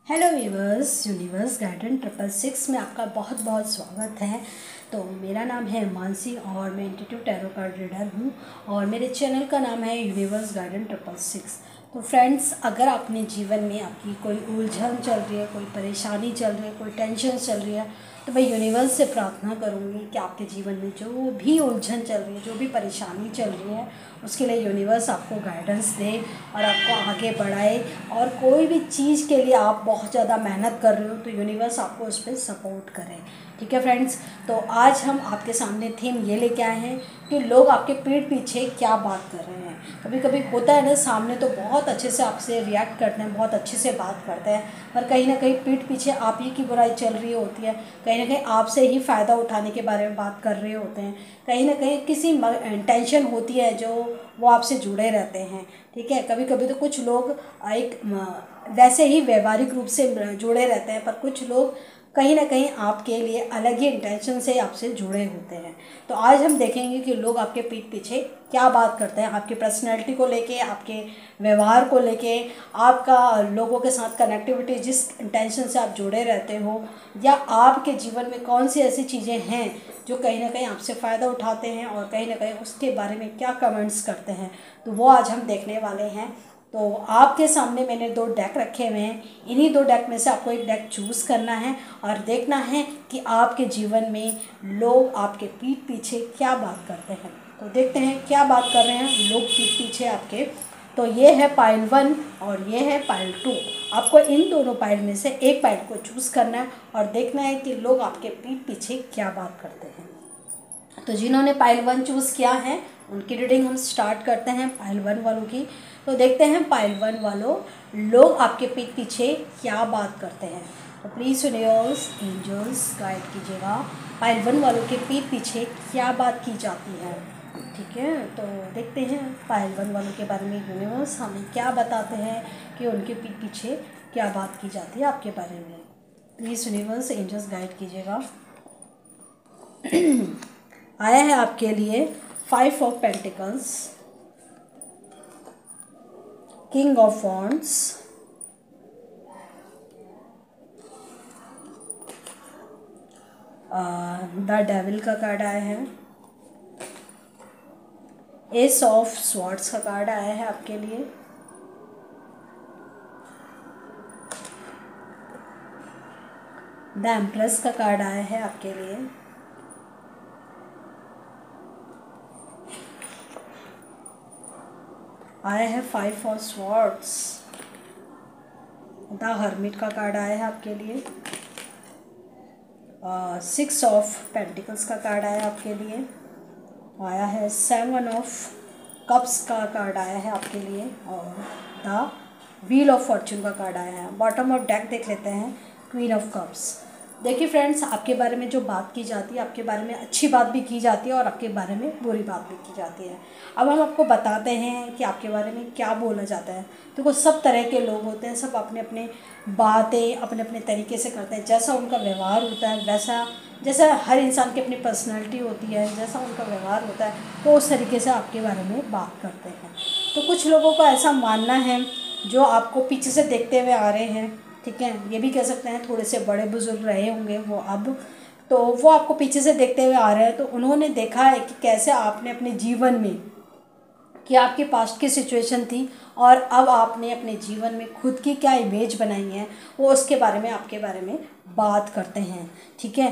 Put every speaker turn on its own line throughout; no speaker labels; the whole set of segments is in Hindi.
हेलो वीवर्स, यूनिवर्स गार्डन 666 में आपका बहुत बहुत स्वागत है। तो मेरा नाम है मानसी और मैं इंट्यूटिव टैरो कार्ड रीडर हूँ और मेरे चैनल का नाम है यूनिवर्स गार्डन 666। तो फ्रेंड्स, अगर अपने जीवन में आपकी कोई उलझन चल रही है, कोई परेशानी चल रही है, कोई टेंशन चल रही है, तो मैं यूनिवर्स से प्रार्थना करूँगी कि आपके जीवन में जो भी उलझन चल रही है, जो भी परेशानी चल रही है, उसके लिए यूनिवर्स आपको गाइडेंस दे और आपको आगे बढ़ाए। और कोई भी चीज़ के लिए आप बहुत ज़्यादा मेहनत कर रहे हो तो यूनिवर्स आपको उस पर सपोर्ट करे। ठीक है फ्रेंड्स, तो आज हम आपके सामने थीम ये लेके आए हैं कि लोग आपके पीठ पीछे क्या बात कर रहे हैं। कभी कभी होता है ना, सामने तो बहुत अच्छे से आपसे रिएक्ट करते हैं, बहुत अच्छे से बात करते हैं, पर कहीं ना कहीं पीठ पीछे आप ही की बुराई चल रही होती है। कहीं ना कहीं आपसे ही फ़ायदा उठाने के बारे में बात कर रहे होते हैं। कहीं ना कहीं किसी टेंशन होती है जो वो आपसे जुड़े रहते हैं। ठीक है, कभी कभी तो कुछ लोग एक वैसे ही व्यवहारिक रूप से जुड़े रहते हैं, पर कुछ लोग कहीं ना कहीं आपके लिए अलग ही इंटेंशन से आपसे जुड़े होते हैं। तो आज हम देखेंगे कि लोग आपके पीठ पीछे क्या बात करते हैं, आपकी पर्सनैलिटी को लेके, आपके व्यवहार को लेके, आपका लोगों के साथ कनेक्टिविटी, जिस इंटेंशन से आप जुड़े रहते हो, या आपके जीवन में कौन सी ऐसी चीज़ें हैं जो कहीं ना कहीं आपसे फ़ायदा उठाते हैं और कहीं ना कहीं उसके बारे में क्या कमेंट्स करते हैं। तो वो आज हम देखने वाले हैं। तो आपके सामने मैंने 2 डेक रखे हुए हैं। इन्हीं 2 डेक में से आपको एक डेक चूज़ करना है और देखना है कि आपके जीवन में लोग आपके पीठ पीछे क्या बात करते हैं। तो देखते हैं क्या बात कर रहे हैं लोग पीठ पीछे आपके। तो ये है पाइल 1 और ये है पाइल 2। आपको इन दोनों पाइल में से एक पाइल को चूज़ करना है और देखना है कि लोग आपके पीठ पीछे क्या बात करते हैं। तो जिन्होंने पाइल 1 चूज़ किया है उनकी रीडिंग हम स्टार्ट करते हैं पाइल 1 वालों की। तो देखते हैं पाइल 1 वालों, लोग आपके पीठ पीछे क्या बात करते हैं। तो प्लीज़ यूनिवर्स एंजल्स गाइड कीजिएगा, पाइल 1 वालों के पीठ पीछे क्या बात की जाती है। ठीक है, तो देखते हैं पाइल 1 वालों के बारे में यूनिवर्स हमें क्या बताते हैं कि उनके पीठ पीछे क्या बात की जाती है आपके बारे में। प्लीज़ यूनिवर्स एंजल्स गाइड कीजिएगा। आया है आपके लिए 5 of pentacles, king of wands, the devil का कार्ड आया है, एस ऑफ स्वॉर्ड्स का कार्ड आया है आपके लिए, द एम्प्रेस का कार्ड आया है आपके लिए, आया है 5 ऑफ स्वॉर्ड्स, द हर्मिट का कार्ड आया है आपके लिए, 6 ऑफ पेंटिकल्स का कार्ड आया है आपके लिए, आया है 7 ऑफ कप्स का कार्ड आया है आपके लिए और द व्हील ऑफ फॉर्चून का कार्ड आया है। बॉटम ऑफ डेक देख लेते हैं, क्वीन ऑफ कप्स। देखिए फ्रेंड्स, आपके बारे में जो बात की जाती है, आपके बारे में अच्छी बात भी की जाती है और आपके बारे में बुरी बात भी की जाती है। अब हम आपको बताते हैं कि आपके बारे में क्या बोला जाता है। देखो, सब तरह के लोग होते हैं, सब अपने अपने बातें अपने अपने तरीके से करते हैं। जैसा उनका व्यवहार होता है वैसा, जैसा हर इंसान की अपनी पर्सनैलिटी होती है, जैसा उनका व्यवहार होता है वो उस तरीके से आपके बारे में बात करते हैं। तो कुछ लोगों का ऐसा मानना है जो आपको पीछे से देखते हुए आ रहे हैं। ठीक है, ये भी कह सकते हैं थोड़े से बड़े बुजुर्ग रहे होंगे वो, अब तो वो आपको पीछे से देखते हुए आ रहे हैं। तो उन्होंने देखा है कि कैसे आपने अपने जीवन में, कि आपके पास्ट की सिचुएशन थी और अब आपने अपने जीवन में खुद की क्या इमेज बनाई है, वो उसके बारे में आपके बारे में बात करते हैं। ठीक है,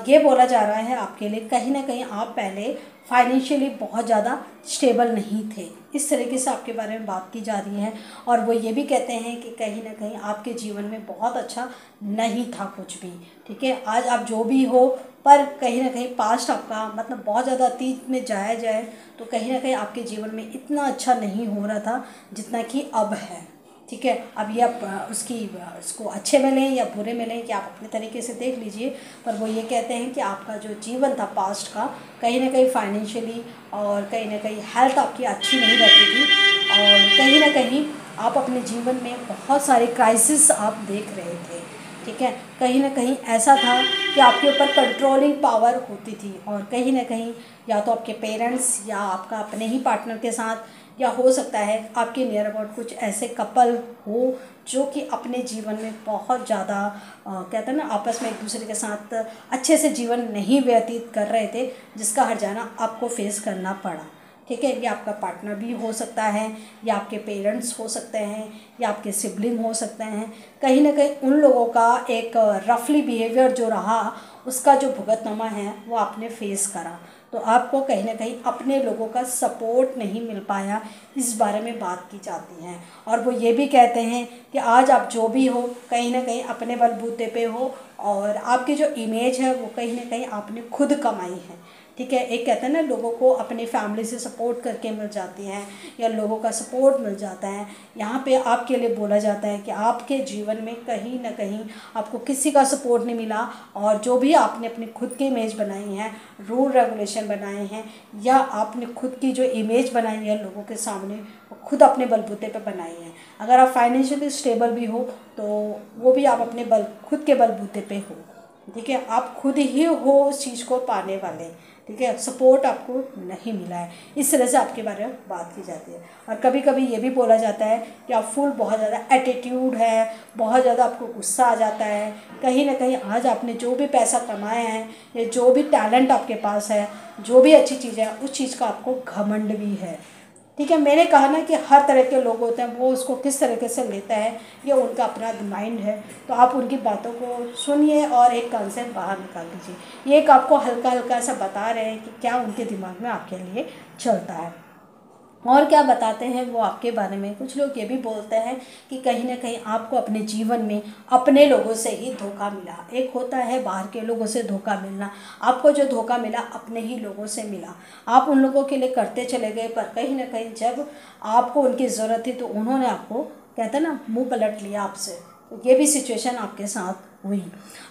ये बोला जा रहा है आपके लिए कहीं ना कहीं आप पहले फाइनेंशियली बहुत ज़्यादा स्टेबल नहीं थे, इस तरीके से आपके बारे में बात की जा रही है। और वो ये भी कहते हैं कि कहीं ना कहीं आपके जीवन में बहुत अच्छा नहीं था कुछ भी। ठीक है, आज आप जो भी हो, पर कहीं ना कहीं पास्ट आपका मतलब बहुत ज़्यादा अतीत में जाया जाए तो कहीं ना कहीं आपके जीवन में इतना अच्छा नहीं हो रहा था जितना कि अब है। ठीक है, अब ये आप उसको अच्छे में लें या बुरे में लें कि आप अपने तरीके से देख लीजिए, पर वो ये कहते हैं कि आपका जो जीवन था पास्ट का, कहीं ना कहीं और कहीं ना कहीं हेल्थ आपकी अच्छी नहीं रहती थी और कहीं आप अपने जीवन में बहुत सारे क्राइसिस आप देख रहे थे। ठीक है, कहीं ना कहीं ऐसा था कि आपके ऊपर कंट्रोलिंग पावर होती थी और कहीं ना कहीं या तो आपके पेरेंट्स या आपका अपने ही पार्टनर के साथ या हो सकता है आपके नियर अबाउट कुछ ऐसे कपल हो जो कि अपने जीवन में बहुत ज़्यादा कहते हैं ना आपस में एक दूसरे के साथ अच्छे से जीवन नहीं व्यतीत कर रहे थे, जिसका हर्जाना आपको फेस करना पड़ा। ठीक है, ये आपका पार्टनर भी हो सकता है, या आपके पेरेंट्स हो सकते हैं, या आपके सिबलिंग हो सकते हैं। कहीं ना कहीं उन लोगों का एक रफली बिहेवियर जो रहा, उसका जो भुगतनामा है वो आपने फेस करा। तो आपको कहीं ना कहीं अपने लोगों का सपोर्ट नहीं मिल पाया, इस बारे में बात की जाती है। और वो ये भी कहते हैं कि आज आप जो भी हो कहीं ना कहीं अपने बलबूते पे हो, और आपकी जो इमेज है वो कहीं ना कहीं आपने खुद कमाई है। ठीक है, एक कहते हैं ना लोगों को अपनी फैमिली से सपोर्ट करके मिल जाती हैं, या लोगों का सपोर्ट मिल जाता है। यहाँ पे आपके लिए बोला जाता है कि आपके जीवन में कहीं ना कहीं आपको किसी का सपोर्ट नहीं मिला, और जो भी आपने अपनी खुद की इमेज बनाई है, रूल रेगुलेशन बनाए हैं, या आपने खुद की जो इमेज बनाई है लोगों के सामने, वो खुद अपने बलबूते पे बनाई है। अगर आप फाइनेंशियली स्टेबल भी हो तो वो भी आप अपने खुद के बलबूते पे हो। ठीक है, आप खुद ही हो उस चीज़ को पाने वाले। ठीक है, सपोर्ट आपको नहीं मिला है, इस तरह से आपके बारे में बात की जाती है। और कभी कभी ये भी बोला जाता है कि आप फुल बहुत ज़्यादा एटीट्यूड है, बहुत ज़्यादा आपको गुस्सा आ जाता है। कहीं ना कहीं आज आपने जो भी पैसा कमाया है, या जो भी टैलेंट आपके पास है, जो भी अच्छी चीज़ है, उस चीज़ का आपको घमंड भी है। ठीक है, मैंने कहा ना कि हर तरह के लोग होते हैं, वो उसको किस तरीके से लेता है ये उनका अपना माइंड है। तो आप उनकी बातों को सुनिए और एक कान से बाहर निकाल दीजिए। ये एक आपको हल्का हल्का सा बता रहे हैं कि क्या उनके दिमाग में आपके लिए चलता है, और क्या बताते हैं वो आपके बारे में। कुछ लोग ये भी बोलते हैं कि कहीं ना कहीं आपको अपने जीवन में अपने लोगों से ही धोखा मिला। एक होता है बाहर के लोगों से धोखा मिलना, आपको जो धोखा मिला अपने ही लोगों से मिला। आप उन लोगों के लिए करते चले गए, पर कहीं ना कहीं जब आपको उनकी ज़रूरत थी तो उन्होंने आपको कहते हैं ना मुँह पलट लिया आपसे। तो ये भी सिचुएशन आपके साथ हुई।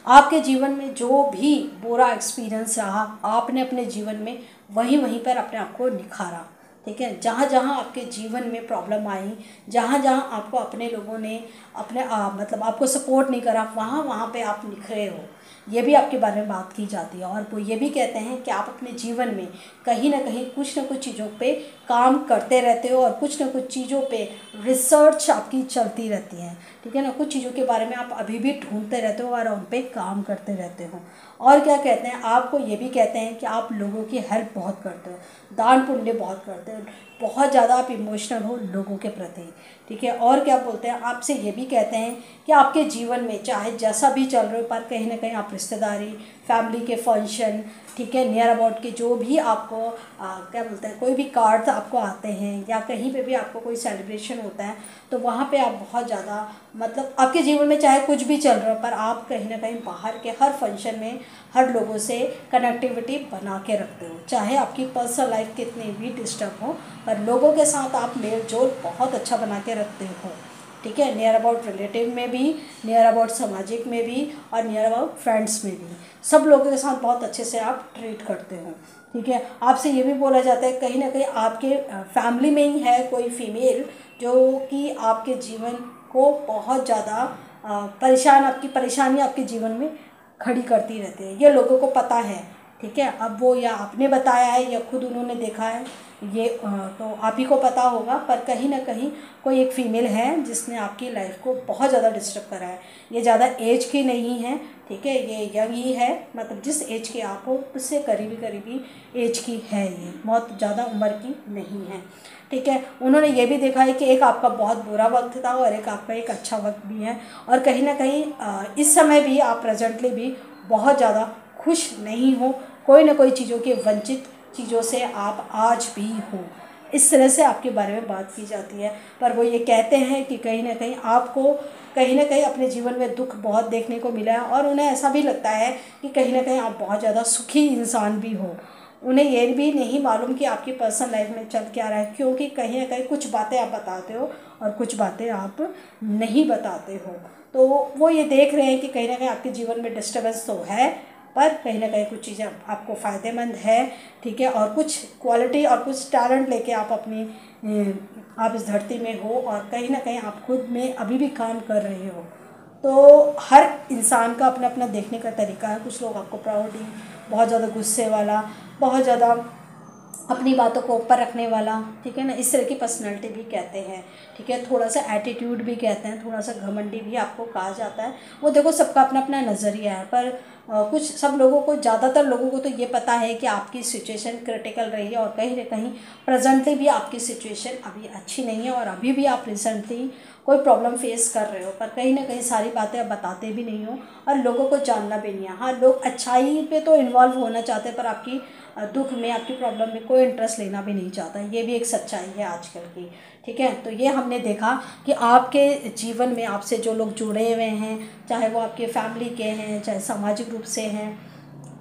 आपके जीवन में जो भी बुरा एक्सपीरियंस रहा, आपने अपने जीवन में वहीं वहीं पर अपने आप को निखारा। ठीक है, जहाँ जहाँ आपके जीवन में प्रॉब्लम आई, जहाँ जहाँ आपको अपने लोगों ने अपने मतलब आपको सपोर्ट नहीं करा, वहाँ वहाँ पे आप निखरे हो। ये भी आपके बारे में बात की जाती है। और वो ये भी कहते हैं कि आप अपने जीवन में कहीं ना कहीं कुछ ना कुछ चीज़ों पे काम करते रहते हो, और कुछ ना कुछ चीज़ों पे रिसर्च आपकी चलती रहती है। ठीक है ना, कुछ चीज़ों के बारे में आप अभी भी ढूंढते रहते हो और उन पर काम करते रहते हो। और क्या कहते हैं, आपको ये भी कहते हैं कि आप लोगों की हेल्प बहुत करते हो, दान पुण्य बहुत करते हो, बहुत ज़्यादा आप इमोशनल हो लोगों के प्रति। ठीक है, और क्या बोलते हैं, आपसे ये भी कहते हैं कि आपके जीवन में चाहे जैसा भी चल रहे हो, पर कहीं ना कहीं आप रिश्तेदारी, फैमिली के फंक्शन, ठीक है, नियर अबाउट के जो भी आपको क्या बोलते हैं, कोई भी कार्ड्स आपको आते हैं, या कहीं पे भी आपको कोई सेलिब्रेशन होता है, तो वहाँ पे आप बहुत ज़्यादा मतलब आपके जीवन में चाहे कुछ भी चल रहा हो, पर आप कहीं ना कहीं बाहर के हर फंक्शन में हर लोगों से कनेक्टिविटी बना के रखते हो। चाहे आपकी पर्सनल लाइफ कितनी भी डिस्टर्ब हो, पर लोगों के साथ आप मेल जोल बहुत अच्छा बना के रखते हो। ठीक है, नियर अबाउट रिलेटिव में भी, नियर अबाउट सामाजिक में भी, और नियर अबाउट फ्रेंड्स में भी, सब लोगों के साथ बहुत अच्छे से आप ट्रीट करते हो। ठीक है, आपसे ये भी बोला जाता है कहीं ना कहीं आपके फैमिली में ही है कोई फीमेल जो कि आपके जीवन को बहुत ज़्यादा आपकी परेशानी आपके जीवन में खड़ी करती रहती है, ये लोगों को पता है। ठीक है, अब वो या आपने बताया है या खुद उन्होंने देखा है, ये तो आप ही को पता होगा। पर कहीं ना कहीं कोई एक फ़ीमेल है जिसने आपकी लाइफ को बहुत ज़्यादा डिस्टर्ब करा है। ये ज़्यादा एज की नहीं है, ठीक है, ये यंग ही है, मतलब जिस एज के आप हो उससे करीबी एज की है, ये बहुत ज़्यादा उम्र की नहीं है। ठीक है, उन्होंने ये भी देखा है कि एक आपका बहुत बुरा वक्त था और एक आपका एक अच्छा वक्त भी है, और कहीं ना कहीं इस समय भी आप प्रेजेंटली भी बहुत ज़्यादा खुश नहीं हो, कोई ना कोई चीज़ों के वंचित चीज़ों से आप आज भी हो। इस तरह से आपके बारे में बात की जाती है। पर वो ये कहते हैं कि कहीं ना कहीं आपको कहीं ना कहीं अपने जीवन में दुख बहुत देखने को मिला है, और उन्हें ऐसा भी लगता है कि कहीं ना कहीं आप बहुत ज़्यादा सुखी इंसान भी हो। उन्हें ये भी नहीं मालूम कि आपकी पर्सनल लाइफ में चल क्या रहा है, क्योंकि कहीं ना कहीं कुछ बातें आप बताते हो और कुछ बातें आप नहीं बताते हो। तो वो ये देख रहे हैं कि कहीं ना कहीं आपके जीवन में डिस्टर्बेंस तो है, पर कहीं ना कहीं कुछ चीज़ें आपको फ़ायदेमंद है। ठीक है, और कुछ क्वालिटी और कुछ टैलेंट लेके आप आप इस धरती में हो, और कहीं ना कहीं आप खुद में अभी भी काम कर रहे हो। तो हर इंसान का अपना अपना देखने का तरीका है। कुछ लोग आपको प्राउडली, बहुत ज़्यादा गुस्से वाला, बहुत ज़्यादा अपनी बातों को ऊपर रखने वाला, ठीक है ना, इस तरह की पर्सनालिटी भी कहते हैं, ठीक है। थोड़ा सा एटीट्यूड भी कहते हैं, थोड़ा सा घमंडी भी आपको कहा जाता है। वो देखो सबका अपना अपना नज़रिया है, पर कुछ सब लोगों को, ज़्यादातर लोगों को तो ये पता है कि आपकी सिचुएशन क्रिटिकल रही है और कहीं ना कहीं प्रेजेंटली भी आपकी सिचुएशन अभी अच्छी नहीं है और अभी भी आप रिसेंटली कोई प्रॉब्लम फेस कर रहे हो, पर कहीं ना कहीं सारी बातें आप बताते भी नहीं हो और लोगों को जानना भी नहीं है। हाँ, लोग अच्छाई पे तो इन्वॉल्व होना चाहते हैं, पर आपकी दुख में, आपकी प्रॉब्लम में कोई इंटरेस्ट लेना भी नहीं चाहता। ये भी एक सच्चाई है आजकल की, ठीक है। तो ये हमने देखा कि आपके जीवन में आपसे जो लोग जुड़े हुए हैं, चाहे वो आपके फैमिली के हैं, चाहे सामाजिक रूप से हैं,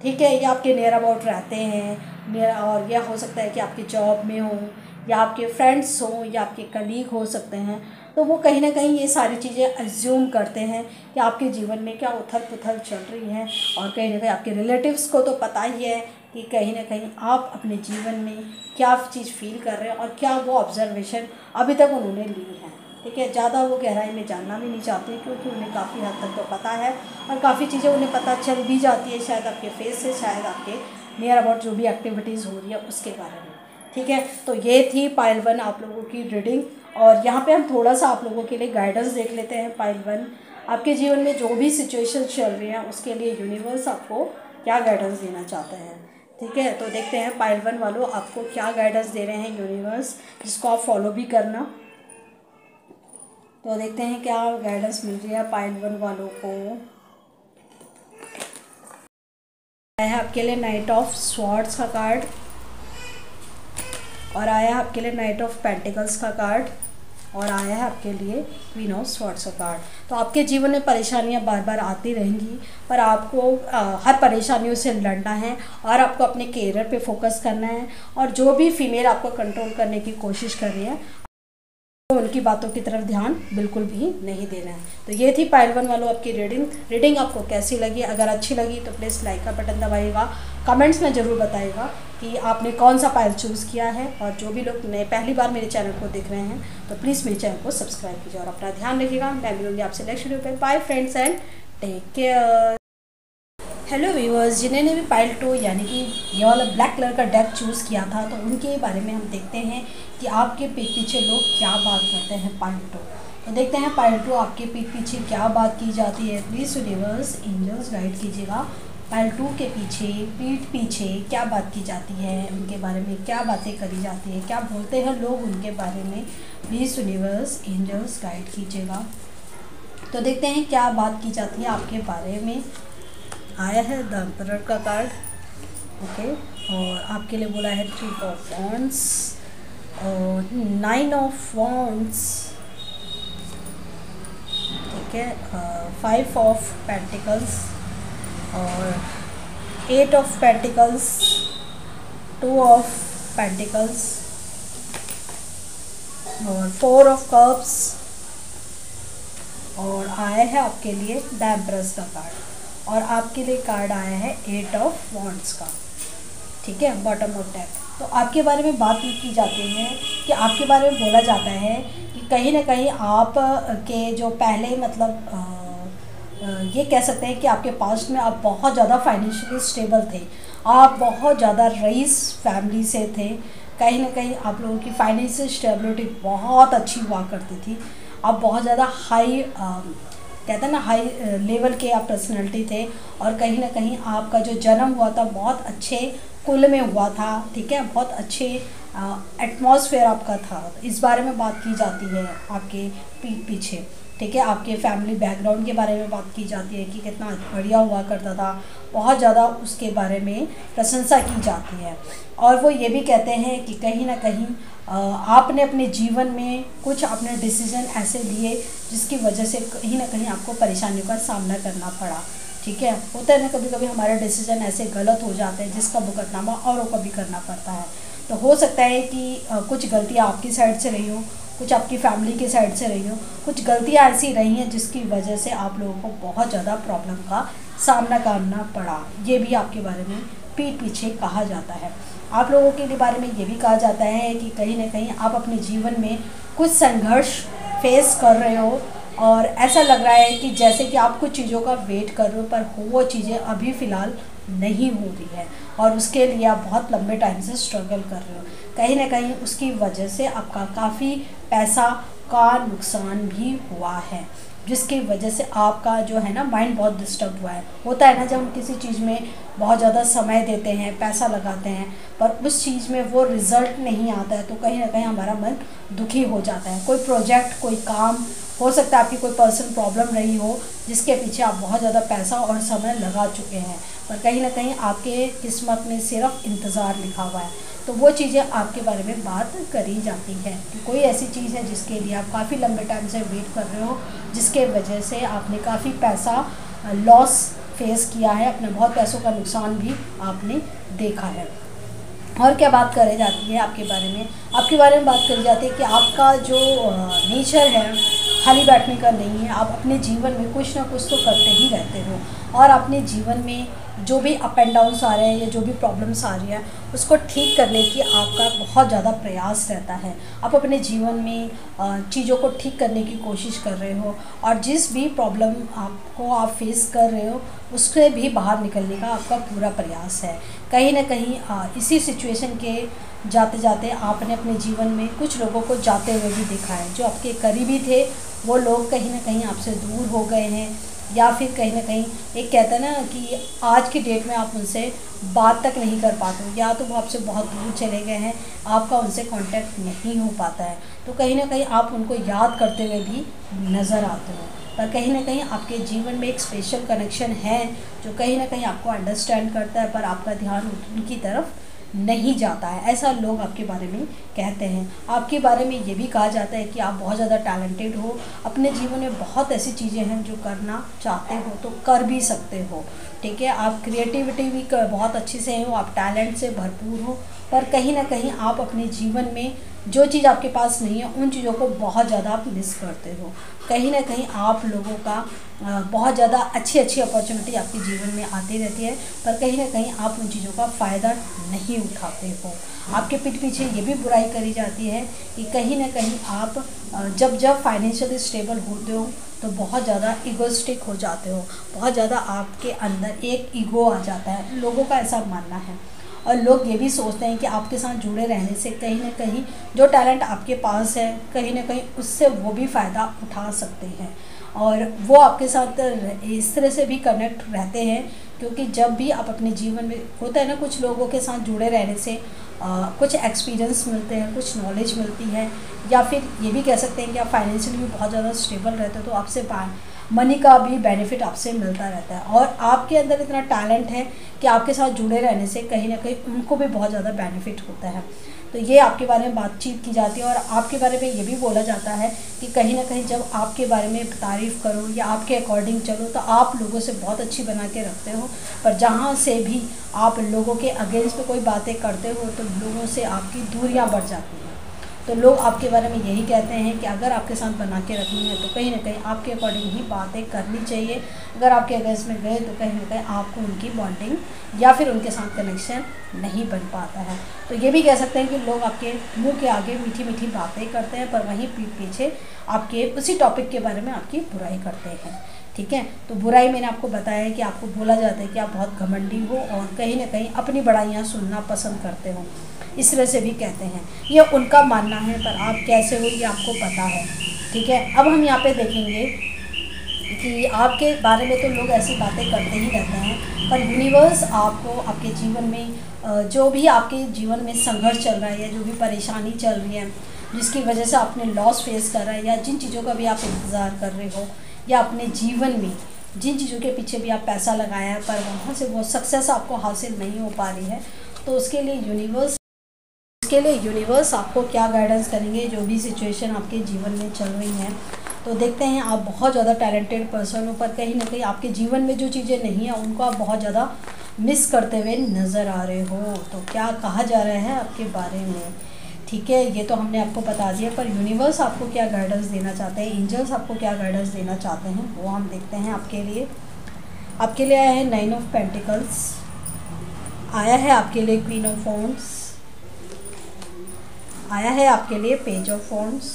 ठीक है, या आपके नियर अबाउट रहते हैं, और यह हो सकता है कि आपकी जॉब में हो या आपके फ्रेंड्स हों या आपके कलीग हो सकते हैं, तो वो कहीं ना कहीं ये सारी चीज़ें अज्यूम करते हैं कि आपके जीवन में क्या उथल पुथल चल रही है। और कहीं ना कहीं आपके रिलेटिव्स को तो पता ही है कि कहीं ना कहीं आप अपने जीवन में क्या चीज़ फील कर रहे हैं और क्या वो ऑब्जर्वेशन अभी तक उन्होंने ली है, ठीक है। ज़्यादा वो गहराई में जानना भी नहीं चाहते क्योंकि उन्हें काफ़ी हद तक तो पता है और काफ़ी चीज़ें उन्हें पता चल भी जाती है, शायद आपके फेस से, शायद आपके नियर अबाउट जो भी एक्टिविटीज़ हो रही है उसके बारे में, ठीक है। तो ये थी पाइल 1 आप लोगों की रीडिंग, और यहाँ पे हम थोड़ा सा आप लोगों के लिए गाइडेंस देख लेते हैं। पाइल 1, आपके जीवन में जो भी सिचुएशन चल रही है उसके लिए यूनिवर्स आपको क्या गाइडेंस देना चाहते हैं, ठीक है। तो देखते हैं पाइल 1 वालों आपको क्या गाइडेंस दे रहे हैं यूनिवर्स, जिसको आप फॉलो भी करना। तो देखते हैं क्या गाइडेंस मिल रही है पाइल 1 वालों को। आया है आपके लिए नाइट ऑफ स्वॉर्ड्स का कार्ड और आया है आपके लिए नाइट ऑफ पेंटिकल्स का कार्ड और आया है आपके लिए क्वीन ऑफ स्वॉर्ड्स का कार्ड। तो आपके जीवन में परेशानियां बार बार आती रहेंगी, पर आपको हर परेशानियों से लड़ना है और आपको अपने कैरियर पे फोकस करना है। और जो भी फीमेल आपको कंट्रोल करने की कोशिश कर रही है, तो उनकी बातों की तरफ ध्यान बिल्कुल भी नहीं देना है। तो ये थी पाइल 1 वालों आपकी रीडिंग आपको कैसी लगी? अगर अच्छी लगी तो प्लीज़ लाइक का बटन दबाइएगा, कमेंट्स में ज़रूर बताइएगा कि आपने कौन सा पाइल चूज़ किया है। और जो भी लोग नए पहली बार मेरे चैनल को देख रहे हैं तो प्लीज़ मेरे चैनल को सब्सक्राइब कीजिए और अपना ध्यान रखिएगा। मैं मिलूंगी आपसे नेक्स्ट वीडियो पे। Bye friends and take care. Hello viewers, जिन्होंने भी पाइल 2 यानी कि ये वाला ब्लैक कलर का डेक चूज़ किया था, तो उनके बारे में हम देखते हैं कि आपके पीठ पीछे लोग क्या बात करते हैं पाइल 2। तो देखते हैं पाइल 2 आपके पीठ पीछे क्या बात की जाती है। प्लीज़ यूनिवर्स एंजल्स गाइड कीजिएगा, पाइल 2 के पीछे, पीठ पीछे क्या बात की जाती है, उनके बारे में क्या बातें करी जाती है, क्या बोलते हैं लोग उनके बारे में। प्लीज़ यूनिवर्स एंजल्स गाइड कीजिएगा। तो देखते हैं क्या बात की जाती है आपके बारे में। आया है द एम्परर का कार्ड, ओके, और आपके लिए बोला है 3 ऑफ वॉन्ड्स और 9 ऑफ वॉन्ड्स, ठीक है, 5 ऑफ पेंटिकल्स और 8 ऑफ पेंटिकल्स, 2 ऑफ पेंटिकल्स और 4 ऑफ कप्स, और आया है आपके लिए द एम्परेस का कार्ड और आपके लिए कार्ड आया है 8 ऑफ वॉन्ड्स का, ठीक है, बॉटम ऑफ डेक। तो आपके बारे में बात की जाती है कि आपके बारे में बोला जाता है कि कहीं ना कहीं आप के जो पहले ये कह सकते हैं कि आपके पास्ट में आप बहुत ज़्यादा फाइनेंशियली स्टेबल थे, आप बहुत ज़्यादा रईस फैमिली से थे। कहीं ना कहीं आप लोगों की फाइनेंशियल स्टेबिलिटी बहुत अच्छी हुआ करती थी। आप बहुत ज़्यादा कहते हैं ना हाई लेवल के आप पर्सनैलिटी थे और कहीं ना कहीं आपका जो जन्म हुआ था बहुत अच्छे कुल में हुआ था, ठीक है, बहुत अच्छे एटमॉस्फेयर आपका था। इस बारे में बात की जाती है आपके पीठ पीछे, ठीक है। आपके फैमिली बैकग्राउंड के बारे में बात की जाती है कि कितना बढ़िया हुआ करता था, बहुत ज़्यादा उसके बारे में प्रशंसा की जाती है। और वो ये भी कहते हैं कि कहीं ना कहीं आपने अपने जीवन में कुछ अपने डिसीजन ऐसे लिए जिसकी वजह से कहीं ना कहीं आपको परेशानियों का सामना करना पड़ा, ठीक है। होता है ना, कभी कभी हमारे डिसीजन ऐसे गलत हो जाते हैं जिसका भुगतनामा औरों को भी करना पड़ता है। तो हो सकता है कि कुछ गलतियाँ आपकी साइड से रही हो, कुछ आपकी फैमिली की साइड से रही हो, कुछ गलतियाँ ऐसी रही हैं जिसकी वजह से आप लोगों को बहुत ज़्यादा प्रॉब्लम का सामना करना पड़ा। ये भी आपके बारे में पीठ पीछे कहा जाता है। आप लोगों के बारे में ये भी कहा जाता है कि कहीं ना कहीं आप अपने जीवन में कुछ संघर्ष फेस कर रहे हो और ऐसा लग रहा है कि जैसे कि आप कुछ चीज़ों का वेट कर रहे हो, पर वो चीज़ें अभी फ़िलहाल नहीं हो रही है और उसके लिए आप बहुत लंबे टाइम से स्ट्रगल कर रहे हो। कहीं ना कहीं उसकी वजह से आपका काफ़ी पैसा का नुकसान भी हुआ है, जिसकी वजह से आपका जो है ना माइंड बहुत डिस्टर्ब हुआ है। होता है ना, जब हम किसी चीज़ में बहुत ज़्यादा समय देते हैं, पैसा लगाते हैं, पर उस चीज़ में वो रिज़ल्ट नहीं आता है तो कहीं ना कहीं हमारा मन दुखी हो जाता है। कोई प्रोजेक्ट, कोई काम, हो सकता है आपकी कोई पर्सनल प्रॉब्लम रही हो जिसके पीछे आप बहुत ज़्यादा पैसा और समय लगा चुके हैं, पर कहीं ना कहीं आपके किस्मत में सिर्फ इंतज़ार लिखा हुआ है, तो वो चीज़ें आपके बारे में बात करी जाती है कि कोई ऐसी चीज़ है जिसके लिए आप काफ़ी लंबे टाइम से वेट कर रहे हो, जिसके वजह से आपने काफ़ी पैसा लॉस फेस किया है, अपने बहुत पैसों का नुकसान भी आपने देखा है। और क्या बात करी जाती है आपके बारे में? आपके बारे में बात करी जाती है कि आपका जो नेचर है खाली बैठने का नहीं है। आप अपने जीवन में कुछ ना कुछ तो करते ही रहते हो और अपने जीवन में जो भी अप एंड डाउन्स आ रहे हैं या जो भी प्रॉब्लम्स आ रही है उसको ठीक करने की आपका बहुत ज़्यादा प्रयास रहता है। आप अपने जीवन में चीज़ों को ठीक करने की कोशिश कर रहे हो और जिस भी प्रॉब्लम आपको आप फेस कर रहे हो उससे भी बाहर निकलने का आपका पूरा प्रयास है। कहीं ना कहीं इसी सिचुएशन के जाते जाते आपने अपने जीवन में कुछ लोगों को जाते हुए भी देखा है। जो आपके करीबी थे वो लोग कहीं ना कहीं आपसे दूर हो गए हैं, या फिर कहीं ना कहीं एक कहता है ना कि आज की डेट में आप उनसे बात तक नहीं कर पाते हो, या तो वो आपसे बहुत दूर चले गए हैं, आपका उनसे कांटेक्ट नहीं हो पाता है, तो कहीं ना कहीं आप उनको याद करते हुए भी नज़र आते हो। पर कहीं ना कहीं आपके जीवन में एक स्पेशल कनेक्शन है जो कहीं ना कहीं आपको अंडरस्टैंड करता है, पर आपका ध्यान उनकी तरफ नहीं जाता है, ऐसा लोग आपके बारे में कहते हैं। आपके बारे में ये भी कहा जाता है कि आप बहुत ज़्यादा टैलेंटेड हो, अपने जीवन में बहुत ऐसी चीज़ें हैं जो करना चाहते हो तो कर भी सकते हो, ठीक है। आप क्रिएटिविटी भी बहुत अच्छी से हो, आप टैलेंट से भरपूर हो, पर कहीं ना कहीं आप अपने जीवन में जो चीज़ आपके पास नहीं है उन चीज़ों को बहुत ज़्यादा आप मिस करते हो। कहीं ना कहीं आप लोगों का बहुत ज़्यादा अच्छी अपॉर्चुनिटी आपके जीवन में आती रहती है, पर कहीं ना कहीं आप उन चीज़ों का फ़ायदा नहीं उठाते हो। आपके पीठ पीछे ये भी बुराई करी जाती है कि कहीं ना कहीं आप जब फाइनेंशियली स्टेबल होते हो तो बहुत ज़्यादा इगोस्टिक हो जाते हो, बहुत ज़्यादा आपके अंदर एक ईगो आ जाता है, लोगों का ऐसा मानना है। और लोग ये भी सोचते हैं कि आपके साथ जुड़े रहने से कहीं ना कहीं जो टैलेंट आपके पास है कहीं ना कहीं उससे वो भी फ़ायदा उठा सकते हैं, और वो आपके साथ इस तरह से भी कनेक्ट रहते हैं क्योंकि जब भी आप अपने जीवन में होता है ना, कुछ लोगों के साथ जुड़े रहने से कुछ एक्सपीरियंस मिलते हैं, कुछ नॉलेज मिलती है, या फिर ये भी कह सकते हैं कि आप फाइनेंशियली भी बहुत ज़्यादा स्टेबल रहते हो तो आपसे मनी का भी बेनिफिट आपसे मिलता रहता है, और आपके अंदर इतना टैलेंट है कि आपके साथ जुड़े रहने से कहीं ना कहीं उनको भी बहुत ज़्यादा बेनिफिट होता है। तो ये आपके बारे में बातचीत की जाती है और आपके बारे में ये भी बोला जाता है कि कहीं ना कहीं जब आपके बारे में तारीफ़ करो या आपके अकॉर्डिंग चलो तो आप लोगों से बहुत अच्छी बना के रखते हो, पर जहाँ से भी आप लोगों के अगेंस्ट में कोई बातें करते हो तो लोगों से आपकी दूरियाँ बढ़ जाती हैं। तो लोग आपके बारे में यही कहते हैं कि अगर आपके साथ बना के रखनी है तो कहीं ना कहीं आपके अकॉर्डिंग ही बातें करनी चाहिए। अगर आपके अगेंस्ट में गए तो कहीं ना कहीं आपको उनकी बॉन्डिंग या फिर उनके साथ कनेक्शन नहीं बन पाता है। तो ये भी कह सकते हैं कि लोग आपके मुंह के आगे मीठी मीठी बातें करते हैं पर वहीं पीठ पीछे आपके उसी टॉपिक के बारे में आपकी बुराई करते हैं, ठीक है। तो बुराई मैंने आपको बताया है कि आपको बोला जाता है कि आप बहुत घमंडी हो और कहीं ना कहीं अपनी बड़ाइयाँ सुनना पसंद करते हो, इस तरह से भी कहते हैं। ये उनका मानना है, पर आप कैसे हो ये आपको पता है, ठीक है। अब हम यहाँ पे देखेंगे कि आपके बारे में तो लोग ऐसी बातें करते ही रहते हैं, पर यूनिवर्स आपको आपके जीवन में जो भी आपके जीवन में संघर्ष चल रहा है या जो भी परेशानी चल रही है जिसकी वजह से आपने लॉस फेस कर रहा है या जिन चीज़ों का भी आप इंतज़ार कर रहे हो या अपने जीवन में जिन चीज़ों के पीछे भी आप पैसा लगाया है पर वहाँ से वो सक्सेस आपको हासिल नहीं हो पा रही है, तो उसके लिए यूनिवर्स आपको क्या गाइडेंस करेंगे जो भी सिचुएशन आपके जीवन में चल रही है। तो देखते हैं, आप बहुत ज़्यादा टैलेंटेड पर्सन हो पर कहीं ना कहीं आपके जीवन में जो चीज़ें नहीं हैं उनको आप बहुत ज़्यादा मिस करते हुए नज़र आ रहे हो। तो क्या कहा जा रहा है आपके बारे में, ठीक है, ये तो हमने आपको बता दिया, पर यूनिवर्स आपको क्या गाइडेंस देना चाहते हैं, एंजल्स आपको क्या गाइडेंस देना चाहते हैं वो हम देखते हैं। आपके लिए आया है 9 ऑफ पेंटिकल्स, आया है आपके लिए क्वीन ऑफ वॉन्ड्स, आया है आपके लिए पेज ऑफ वॉन्ड्स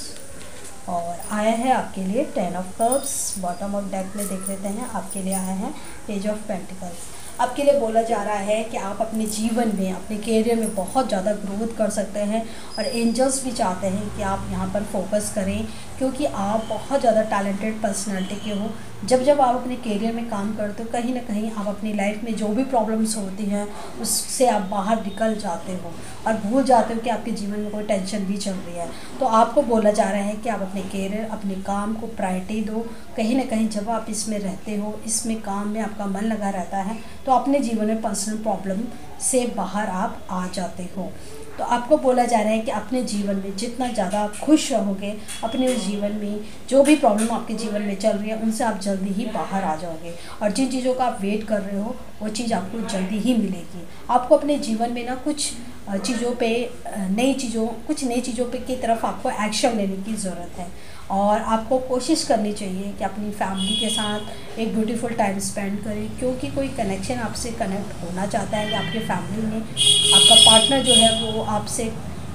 और आया है आपके लिए 10 of cups. Bottom of deck में देख लेते हैं, आपके लिए आया है पेज ऑफ पेंटिकल्स। आपके लिए बोला जा रहा है कि आप अपने जीवन में, अपने करियर में बहुत ज़्यादा ग्रोथ कर सकते हैं और एंजल्स भी चाहते हैं कि आप यहाँ पर फोकस करें, क्योंकि आप बहुत ज़्यादा टैलेंटेड पर्सनालिटी के हो। जब जब आप अपने करियर में काम करते हो, कहीं ना कहीं आप अपनी लाइफ में जो भी प्रॉब्लम्स होती हैं उससे आप बाहर निकल जाते हो और भूल जाते हो कि आपके जीवन में कोई टेंशन भी चल रही है। तो आपको बोला जा रहा है कि आप अपने करियर, अपने काम को प्रायोरिटी दो। कहीं ना कहीं जब आप इसमें रहते हो, इसमें काम में आपका मन लगा रहता है, तो अपने जीवन में पर्सनल प्रॉब्लम से बाहर आप आ जाते हो। तो आपको बोला जा रहा है कि अपने जीवन में जितना ज़्यादा आप खुश रहोगे, अपने जीवन में जो भी प्रॉब्लम आपके जीवन में चल रही है उनसे आप जल्दी ही बाहर आ जाओगे, और जिन चीज़ों का आप वेट कर रहे हो वो चीज़ आपको जल्दी ही मिलेगी। आपको अपने जीवन में ना कुछ चीज़ों पे कुछ नई चीज़ों पे की तरफ आपको एक्शन लेने की ज़रूरत है, और आपको कोशिश करनी चाहिए कि अपनी फैमिली के साथ एक ब्यूटीफुल टाइम स्पेंड करें, क्योंकि कोई कनेक्शन आपसे कनेक्ट होना चाहता है या आपके फैमिली में आपका पार्टनर जो है वो आपसे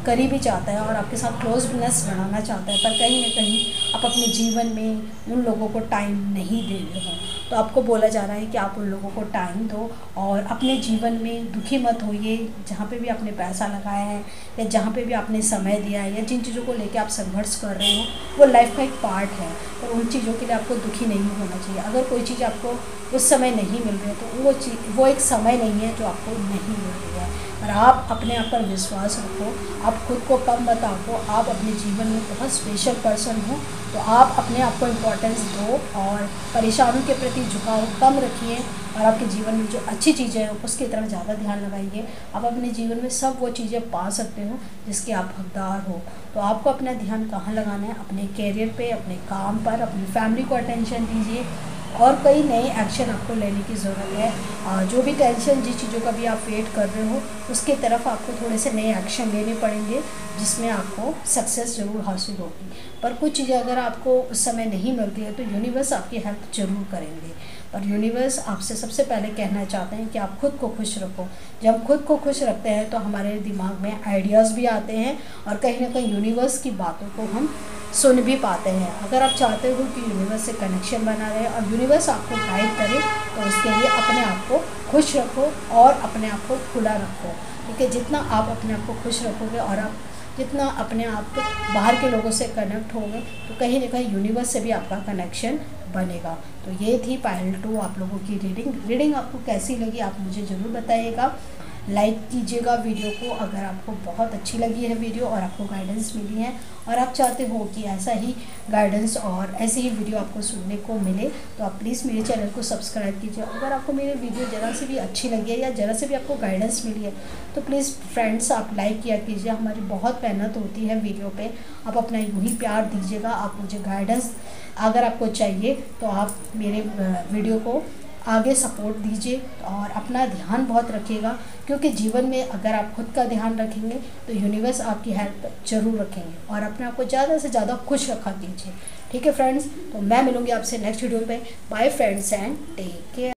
करीबी चाहता है और आपके साथ क्लोजनेस बनाना चाहता है, पर कहीं ना कहीं आप अपने जीवन में उन लोगों को टाइम नहीं दे रहे हो। तो आपको बोला जा रहा है कि आप उन लोगों को टाइम दो और अपने जीवन में दुखी मत होइए। जहाँ पे भी आपने पैसा लगाया है या जहाँ पे भी आपने समय दिया है या जिन चीज़ों को लेकर आप संघर्ष कर रहे हो, वो लाइफ का एक पार्ट है, और उन चीज़ों के लिए आपको दुखी नहीं होना चाहिए। अगर कोई चीज़ आपको उस समय नहीं मिल रही है तो वो एक समय नहीं है जो आपको नहीं मिल रही है। और आप अपने आप पर विश्वास रखो, आप खुद को कम मत आंको। आप अपने जीवन में बहुत स्पेशल पर्सन हो, तो आप अपने आप को इम्पोर्टेंस दो और परेशानियों के प्रति झुकाव कम रखिए, और आपके जीवन में जो अच्छी चीज़ें हैं उसकी तरफ ज़्यादा ध्यान लगाइए। आप अपने जीवन में सब वो चीज़ें पा सकते हो जिसके आप हकदार हो। तो आपको अपना ध्यान कहाँ लगाना है? अपने करियर पे, अपने काम पर, अपनी फैमिली को अटेंशन दीजिए, और कई नए एक्शन आपको लेने की ज़रूरत है। जो भी टेंशन, जिस चीज़ों का भी आप वेट कर रहे हो उसकी तरफ आपको थोड़े से नए एक्शन लेने पड़ेंगे, जिसमें आपको सक्सेस ज़रूर हासिल होगी। पर कुछ चीज़ें अगर आपको उस समय नहीं मिलती है तो यूनिवर्स आपकी हेल्प ज़रूर करेंगे। पर यूनिवर्स आपसे सबसे पहले कहना चाहते हैं कि आप खुद को खुश रखो। जब हम खुद को खुश रखते हैं तो हमारे दिमाग में आइडियाज़ भी आते हैं, और कहीं ना कहीं यूनिवर्स की बातों को हम सुन भी पाते हैं। अगर आप चाहते हो कि यूनिवर्स से कनेक्शन बना रहे और यूनिवर्स आपको गाइड करे, तो उसके लिए अपने आप को खुश रखो और अपने आप को खुला रखो। क्योंकि जितना आप अपने आप को खुश रखोगे और आप जितना अपने आप को बाहर के लोगों से कनेक्ट होंगे, तो कहीं ना कहीं यूनिवर्स से भी आपका कनेक्शन बनेगा। तो ये थी पायल 2 आप लोगों की रीडिंग आपको कैसी लगी आप मुझे ज़रूर बताइएगा। लाइक कीजिएगा वीडियो को अगर आपको बहुत अच्छी लगी है वीडियो और आपको गाइडेंस मिली है, और आप चाहते हो कि ऐसा ही गाइडेंस और ऐसे ही वीडियो आपको सुनने को मिले, तो आप प्लीज़ मेरे चैनल को सब्सक्राइब कीजिए। अगर आपको मेरी वीडियो ज़रा से भी अच्छी लगी है या ज़रा से भी आपको गाइडेंस मिली है, तो प्लीज़ फ्रेंड्स आप लाइक किया कीजिए। हमारी बहुत मेहनत होती है वीडियो पे, आप अपना यूँ ही प्यार दीजिएगा। आप मुझे गाइडेंस अगर आपको चाहिए तो आप मेरे वीडियो को आगे सपोर्ट दीजिए, और अपना ध्यान बहुत रखिएगा, क्योंकि जीवन में अगर आप खुद का ध्यान रखेंगे तो यूनिवर्स आपकी हेल्प जरूर रखेंगे, और अपने आप को ज़्यादा से ज़्यादा खुश रखा कीजिए। ठीक है फ्रेंड्स, तो मैं मिलूँगी आपसे नेक्स्ट वीडियो पे। Bye friends and take care.